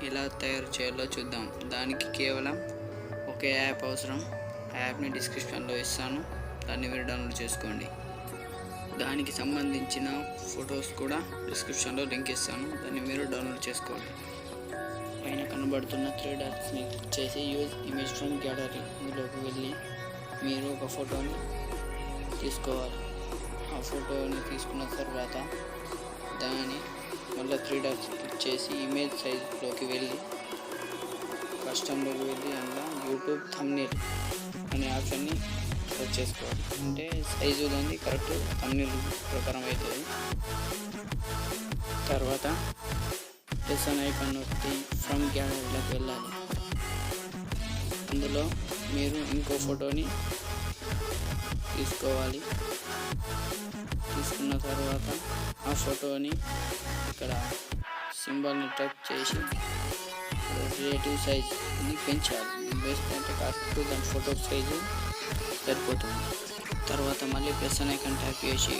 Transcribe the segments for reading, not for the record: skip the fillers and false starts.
ఎలా తయారు చేయాలో చూద్దాం. దానికి కేవలం ఒకే యాప్ అవసరం. ఆ యాప్ని డిస్క్రిప్షన్లో ఇస్తాను, దాన్ని మీరు డౌన్లోడ్ చేసుకోండి. దానికి సంబంధించిన ఫొటోస్ కూడా డిస్క్రిప్షన్లో లింక్ ఇస్తాను, దాన్ని మీరు డౌన్లోడ్ చేసుకోండి. పైన కనబడుతున్న 3 డాట్స్ని క్లిక్ చేసి యూజ్ ఇమేజ్ ఫ్రమ్ గ్యాలరీ ఇందులోకి వెళ్ళి మీరు ఒక ఫోటోని తీసుకోవాలి. ఆ ఫోటోని తీసుకున్న తర్వాత దాన్ని మళ్ళీ 3 డాట్స్ క్లిక్ చేసి ఇమేజ్ సైజ్లోకి వెళ్ళి కస్టమ్లోకి వెళ్ళి అందులో యూట్యూబ్ థంబ్నెయిల్ అనే ఆప్షన్ని సెలెక్ట్ చేసుకోవాలి. అంటే సైజు దాన్ని కరెక్ట్ థంబ్నెయిల్ ప్రకారం అవుతుంది. తర్వాత ప్లస్ అనే ఐకాన్ నొక్కి ఫ్రమ్ గ్యాలరీలోకి వెళ్ళాలి. అందులో మీరు ఇంకో ఫోటోని తీసుకోవాలి. తీసుకున్న తర్వాత ఆ ఫోటోని ఇక్కడ సింబల్ని టచ్ చేసి రిలేటివ్ సైజ్ని పెంచాలి. బెస్ట్ అంటే కరెక్ట్ దాని ఫోటో సైజు సరిపోతుంది. తర్వాత మళ్ళీ ప్లస్ అనే ఐకాన్ ట్యాప్ చేసి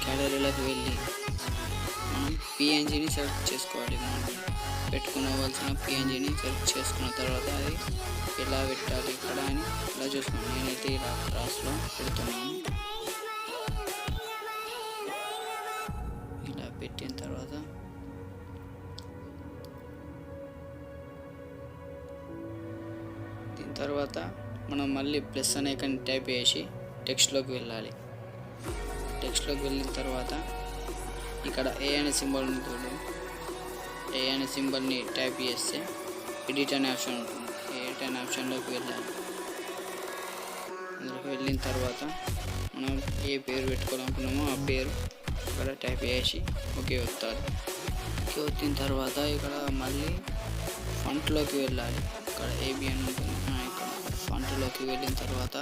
గ్యాలరీలోకి వెళ్ళి మనం పిఎన్జిని సెలెక్ట్ చేసుకోవాలి. మనం పెట్టుకోవాల్సిన పిఎన్జిని సెలెక్ట్ చేసుకున్న తర్వాత అది ఎలా పెట్టాలి ఇక్కడ అని ఇలా చూసుకోండి. నేనైతే ఇలా క్రాస్లో పెడుతున్నాను. ఇలా పెట్టిన తర్వాత దీని తర్వాత మనం మళ్ళీ ప్లస్ అనే ఐకాన్ టైప్ చేసి టెక్స్ట్లోకి వెళ్ళాలి. టెక్స్ట్లోకి వెళ్ళిన తర్వాత ఇక్కడ ఏ అనే సింబల్ ఉంటుంది. ఏ అనే సింబల్ని టైప్ చేస్తే ఎడిట్ అనే ఆప్షన్ ఉంటుంది. ఎడిట్ అనే ఆప్షన్లోకి వెళ్ళాలి. అందులోకి వెళ్ళిన తర్వాత మనం ఏ పేరు పెట్టుకోవాలనుకున్నామో ఆ పేరు ఇక్కడ టైప్ చేసి ఓకే వస్తారు. ఓకే వచ్చిన తర్వాత ఇక్కడ మళ్ళీ ఫాంట్లోకి వెళ్ళాలి. ఇక్కడ ఏబి అని ఉంటుంది. ఇక్కడ ఫాంట్లోకి వెళ్ళిన తర్వాత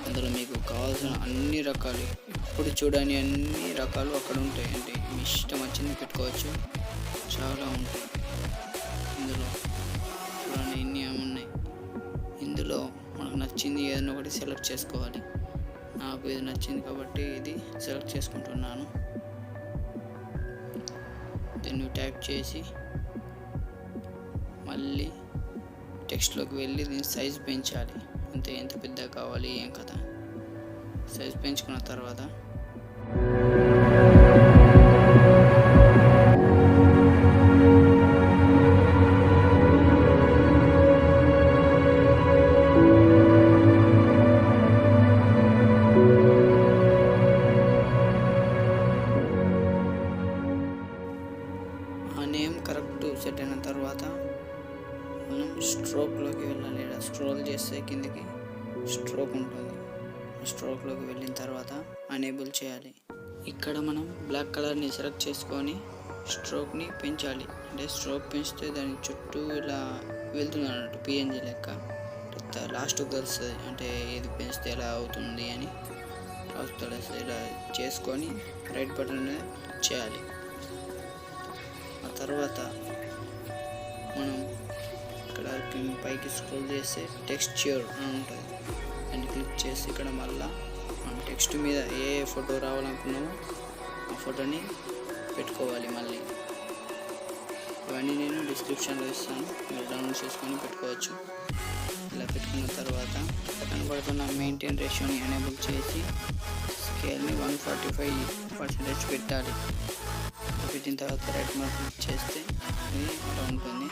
అందులో మీకు కావాల్సిన అన్ని రకాలు ఇప్పుడు చూడని అన్ని రకాలు అక్కడ ఉంటాయి. అంటే మీ ఇష్టం వచ్చింది పెట్టుకోవచ్చు, చాలా ఉంటాయి. ఇందులో చూడండి ఇన్ని ఉన్నాయి. ఇందులో మనకు నచ్చింది ఏదైనా ఒకటి సెలెక్ట్ చేసుకోవాలి. నాకు ఇది నచ్చింది కాబట్టి ఇది సెలెక్ట్ చేసుకుంటున్నాను. దీన్ని టైప్ చేసి మళ్ళీ టెక్స్ట్లోకి వెళ్ళి దీని సైజ్ పెంచాలి. అంతే, ఎంత పెద్దగా కావాలి ఏం కదా. సైజ్ పెంచుకున్న తర్వాత ఆ నేమ్ కరెక్ట్ సెట్ అయిన తర్వాత మనం స్ట్రోక్లోకి వెళ్ళాలి. ఇలా స్క్రోల్ చేస్తే కిందికి స్ట్రోక్ ఉంటుంది. స్ట్రోక్లోకి వెళ్ళిన తర్వాత అనేబుల్ చేయాలి. ఇక్కడ మనం బ్లాక్ కలర్ని సెలెక్ట్ చేసుకొని స్ట్రోక్ని పెంచాలి. అంటే స్ట్రోక్ పెంచితే దాని చుట్టూ ఇలా వెళ్తుంది అన్నట్టు పిఎన్జీ లెక్క. లాస్ట్కి తెలుస్తుంది అంటే ఇది పెంచితే ఎలా అవుతుంది అని. లాస్ట్ తెలుస్తుంది. ఇలా చేసుకొని రైట్ బటన్ చేయాలి. ఆ తర్వాత మనం ఇక్కడ పైకి స్క్రోల్ చేస్తే టెక్స్చర్ అని ఉంటుంది. దాన్ని క్లిక్ చేసి ఇక్కడ మళ్ళీ మనం టెక్స్ట్ మీద ఏ ఫోటో రావాలనుకున్నామో ఆ ఫోటోని పెట్టుకోవాలి. మళ్ళీ ఇవన్నీ నేను డిస్క్రిప్షన్లో ఇస్తాను, మీరు డౌన్లోడ్ చేసుకొని పెట్టుకోవచ్చు. ఇలా పెట్టుకున్న తర్వాత కనబడుతున్న మెయింటైన్ రేషియోని ఎనేబుల్ చేసి స్కేల్ని 145% పెట్టాలి. పెట్టిన తర్వాత రైట్ మార్క్ క్లిక్ చేస్తే ఇది అలా ఉంటుంది.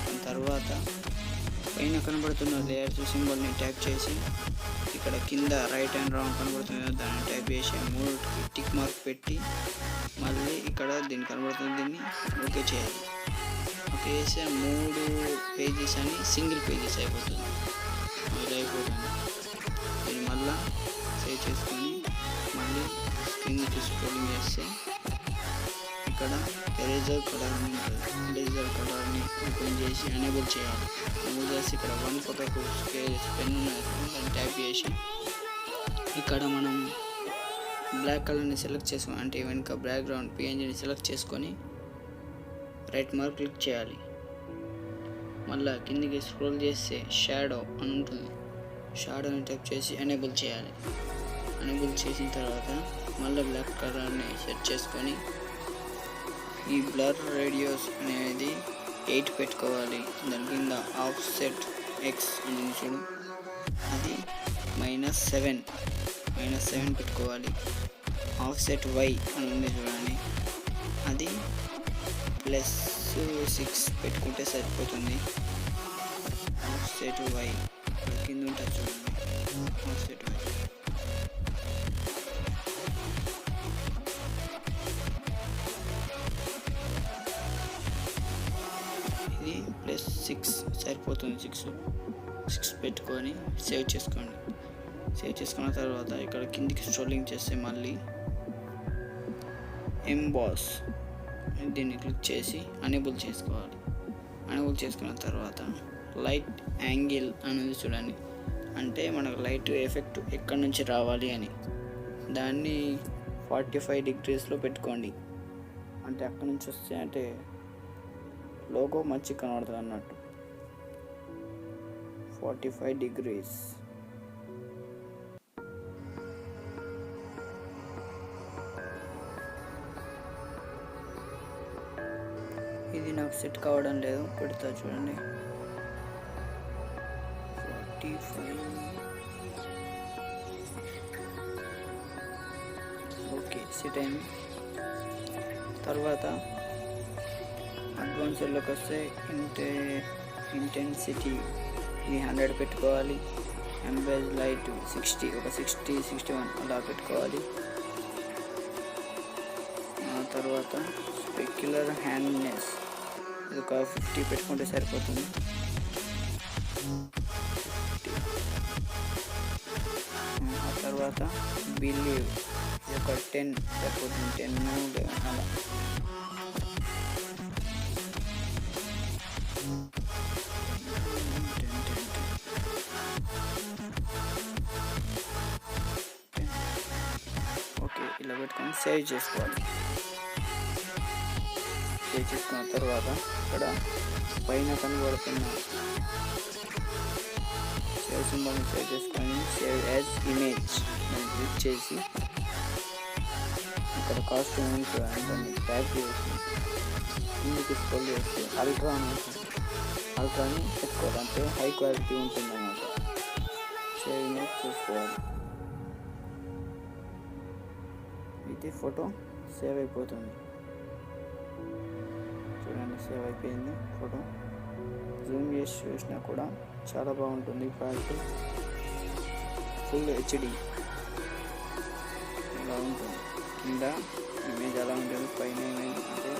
దాని తర్వాత పైన కనబడుతున్న లేయర్స్ సింబల్ని ట్యాప్ చేసి ఇక్కడ కింద రైట్ అండ్ రాంగ్ కనబడుతుంది, దాన్ని టైప్ చేసి 3 టిక్ మార్క్ పెట్టి మళ్ళీ ఇక్కడ దీన్ని కనబడుతుంది, దీన్ని ఓకే చేయాలి. ఓకే చేస్తే 3 పేజెస్ అని సింగిల్ పేజెస్ అయిపోతుంది. ఇలా అయిపోతుంది. దీన్ని మళ్ళీ సేవ్ చేసుకొని మళ్ళీ స్క్రీన్ స్క్రోలింగ్ చేస్తే ఇక్కడ ఎరేజర్ కలర్ అని ఉంటుంది. ఎరేజర్ కలర్ని ఓపెన్ చేసి ఎనేబుల్ చేయాలి. ఎనేబుల్ చేసి ఇక్కడ 1 ఫోటోకు పెన్ ఉన్నది, దాన్ని ట్యాప్ చేసి ఇక్కడ మనం బ్లాక్ కలర్ని సెలెక్ట్ చేసుకొని అంటే వెనుక బ్యాక్గ్రౌండ్ పిఎన్జీని సెలెక్ట్ చేసుకొని రైట్ మార్క్ క్లిక్ చేయాలి. మళ్ళీ కిందికి స్క్రోల్ చేస్తే షాడో అని ఉంటుంది. షాడోని టైప్ చేసి ఎనేబుల్ చేయాలి. ఎనేబుల్ చేసిన తర్వాత మళ్ళీ బ్లాక్ కలర్ని సెట్ చేసుకొని ఈ బ్లర్ రేడియోస్ అనేది 8 పెట్టుకోవాలి. దాని కింద ఆఫ్సెట్ ఎక్స్ అని చూడు, అది -7 పెట్టుకోవాలి. ఆఫ్సెట్ వై అని ఉంది చూడండి, అది +6 పెట్టుకుంటే సరిపోతుంది. ఆఫ్సెట్ వై కింద ఉంటుంది చూడండి, ఆఫ్సెట్ వై. ఇది +6 సరిపోతుంది. 6 పెట్టుకొని సేవ్ చేసుకోండి. సేవ్ చేసుకున్న తర్వాత ఇక్కడ కిందికి స్క్రోలింగ్ చేస్తే మళ్ళీ ఎంబాస్ దీన్ని క్లిక్ చేసి అనేబుల్ చేసుకోవాలి. అనేబుల్ చేసుకున్న తర్వాత లైట్ యాంగిల్ అనేది చూడండి, అంటే మనకు లైట్ ఎఫెక్ట్ ఎక్కడి నుంచి రావాలి అని, దాన్ని 45 degreesలో పెట్టుకోండి. అంటే అక్కడి నుంచి వస్తే అంటే లోగో మంచి కనబడుతుంది అన్నట్టు. 45 degrees. ఇది నాకు సెట్ కావడం లేదు, పెడతా చూడండి. 45. ఓకే, సెట్ అయింది. తర్వాత అడ్వాన్స్డ్లోకి వస్తే ఇంటెన్సిటీ ఇది 100 పెట్టుకోవాలి. ఎంబెజ్ లైట్ 60, ఒక 60-61 అలా పెట్టుకోవాలి. ఆ తర్వాత స్పెక్యులర్ హ్యాండ్నెస్ ఇది ఒక 50 పెట్టుకుంటే సరిపోతుంది. ఆ తర్వాత బిలీవ్ ఇది ఒక 10 సరిపోతుంది. 10 అలా. ఓకే, ఇలా పెట్టుకొని సేవ్ చేసుకోవాలి. సేవ్ చేసుకున్న తర్వాత ఇక్కడ పైన కనబడుతున్న సేవ్ సింబల్ని సేవ్ చేసుకొని సేవ్ యాజ్ ఇమేజ్ అని క్లిక్ చేసి ఇక్కడ కాస్ట్యూమ్ దాన్ని ట్యాగ్ చేసి ఇందుకు స్క్రోల్ చేసి అల్ట్రాని పెట్టుకోవాలి, అంటే హై క్వాలిటీ ఉంటుంది అన్నమాట. సేవ్ ఇమేజ్ చూసుకోవాలి. ఇది ఫోటో సేవ్ అయిపోతుంది చూడండి, సేవ్ అయిపోయింది ఫోటో. జూమ్ చేసి చూసినా కూడా చాలా బాగుంటుంది క్వాలిటీ. ఫుల్ HD ఇలా ఉంటుంది. కింద ఇమేజ్ అలా ఉంటుంది, పైన ఇమేజ్ అంటే